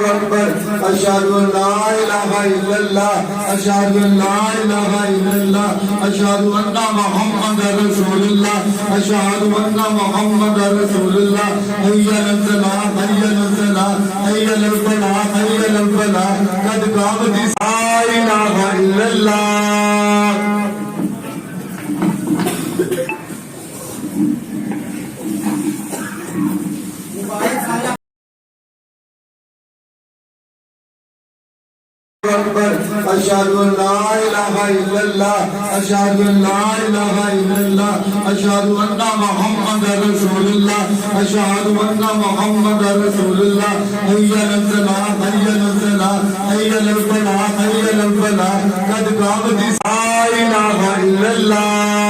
अशहदु अल्ला इलाहा इल्लल्लाह अशहदु अल्ला इलाहा इल्लल्लाह अशहदु अन्ना मुहम्मदर रसूलुल्लाह अशहदु अन्ना मुहम्मदर रसूलुल्लाह हय्या अलल फलाह हय्या अलल फलाह हय्या अलल फलाह हय्या अलल फलाह कद कामति ला इलाहा इल्लल्लाह अशहदु अल्ला इलाहा इल्लल्लाह अशहदु अल्ला इलाहा इल्लल्लाह अशहदु अन्ना मुहम्मदर रसूलुल्लाह अशहदु अन्ना मुहम्मदर रसूलुल्लाह हय्या अलल फलाह हय्या अलल फलाह हय्या अलल फलाह हय्या अलल फलाह कद कामति ला इलाहा इल्लल्लाह